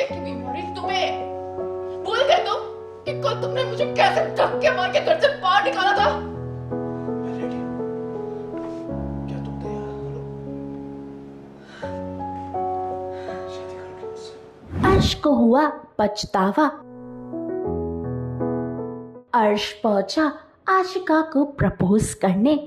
नशे की बीमारी तुम्हें। भूल गए तुम कि कल तुमने मुझे कैसे धक्के मार के घर से बाहर निकाला था। क्या तुम तैयार हो? शादी करोगे मुझसे? अर्श को हुआ पछतावा। अर्श पहुंचा आशिका को प्रपोज करने।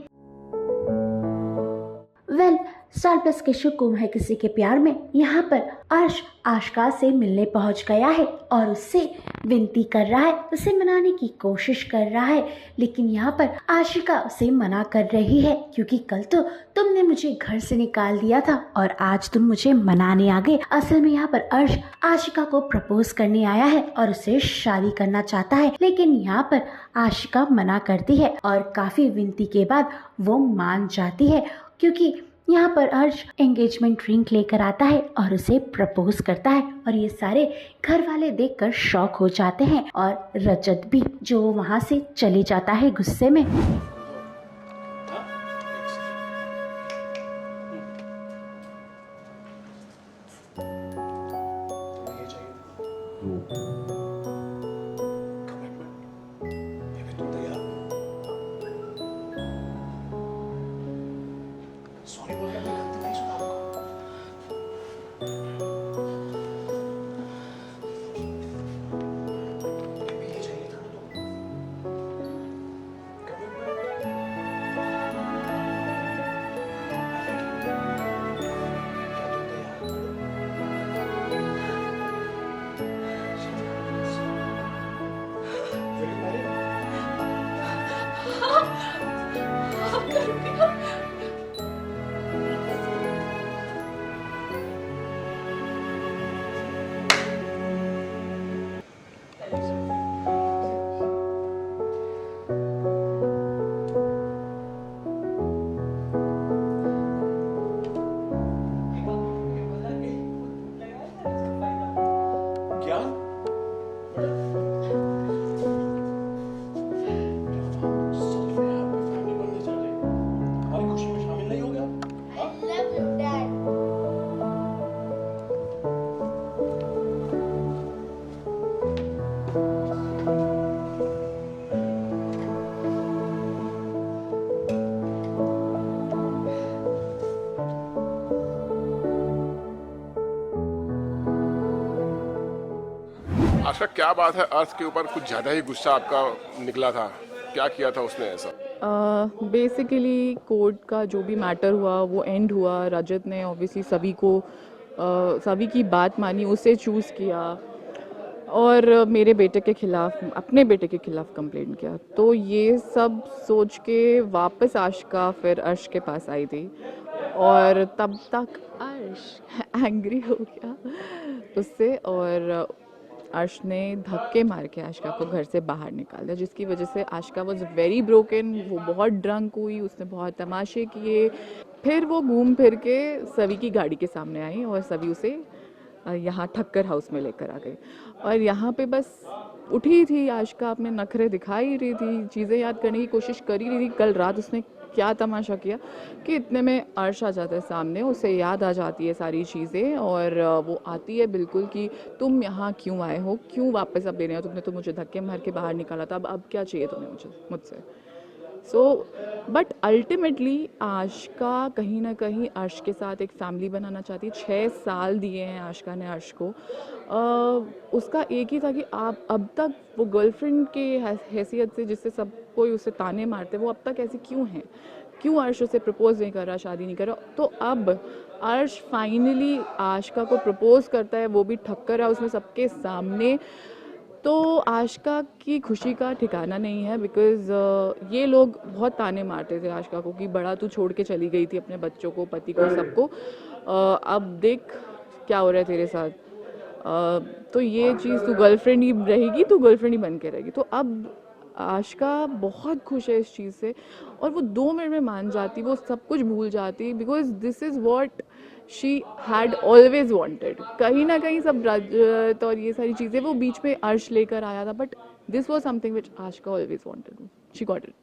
साल प्लस के शुक्र है किसी के प्यार में। यहाँ पर अर्श आशिका से मिलने पहुंच गया है और उससे विनती कर रहा है, उसे मनाने की कोशिश कर रहा है, लेकिन यहाँ पर आशिका उसे मना कर रही है क्योंकि कल तो तुमने मुझे घर से निकाल दिया था और आज तुम मुझे मनाने आ गए। असल में यहाँ पर अर्श आशिका को प्रपोज करने आया है और उसे शादी करना चाहता है, लेकिन यहाँ पर आशिका मना करती है और काफी विनती के बाद वो मान जाती है क्योंकि यहाँ पर अर्श एंगेजमेंट रिंग लेकर आता है और उसे प्रपोज करता है और ये सारे घर वाले देखकर शॉक हो जाते हैं और रजत भी, जो वहाँ से चले जाता है गुस्से में। सॉरी बोल के मैं गलती नहीं सुना आपको। ये चाहिए था ना क्या? हमारी खुशी में शामिल नहीं हो गया? आशा, क्या बात है, अर्थ के ऊपर कुछ ज़्यादा ही गुस्सा आपका निकला था, क्या किया था उसने ऐसा? बेसिकली कोर्ट का जो भी मैटर हुआ वो एंड हुआ। रजत ने ऑब्वियसली सभी की बात मानी, उसे चूज़ किया और मेरे बेटे के खिलाफ, अपने बेटे के खिलाफ कंप्लेंट किया। तो ये सब सोच के वापस आशिका फिर अर्श के पास आई थी और तब तक अर्श एंग्री हो गया उससे और अर्श ने धक्के मार के आशिका को घर से बाहर निकाल दिया, जिसकी वजह से आशिका वॉज वेरी ब्रोकन। वो बहुत ड्रंक हुई, उसने बहुत तमाशे किए। फिर वो घूम फिर के सभी की गाड़ी के सामने आई और सभी उसे यहाँ ठक्कर हाउस में लेकर आ गए और यहाँ पे बस उठी थी आशिका, अपने नखरे दिखा ही रही थी, चीज़ें याद करने की कोशिश कर ही रही थी कल रात उसने क्या तमाशा किया कि इतने में अर्श आ जाता है सामने, उसे याद आ जाती है सारी चीज़ें और वो आती है बिल्कुल कि तुम यहाँ क्यों आए हो, क्यों वापस अब लेने हो, तुमने तो मुझे धक्के मार के बाहर निकाला था, अब क्या चाहिए तुम्हें मुझसे। सो बट अल्टीमेटली आशिका कहीं ना कहीं अर्श के साथ एक फैमिली बनाना चाहती है। 6 साल दिए हैं आशिका ने अर्श को। उसका एक ही था कि आप अब तक वो गर्लफ्रेंड के हैसियत से, जिससे सब कोई उसे ताने मारते, वो अब तक ऐसी क्यों है, क्यों अर्श उसे प्रपोज नहीं कर रहा, शादी नहीं कर रहा। तो अब अर्श फाइनली आशिका को प्रपोज करता है, वो भी ठक्कर है उसमें सबके सामने। तो आशिका की खुशी का ठिकाना नहीं है बिकॉज़ ये लोग बहुत ताने मारते थे आशिका को कि बड़ा तू छोड़ के चली गई थी अपने बच्चों को, पति को, सबको, अब देख क्या हो रहा है तेरे साथ। तो ये चीज़, तू गर्लफ्रेंड ही रहेगी, तू गर्लफ्रेंड ही बन के रहेगी। तो अब आशिका बहुत खुश है इस चीज़ से और वो 2 मिनट में मान जाती, वो सब कुछ भूल जाती because this is what she had always wanted. कहीं ना कहीं सब रजत और ये सारी चीज़ें वो बीच में अर्श लेकर आया था, but this was something which Ashika always wanted, she got it.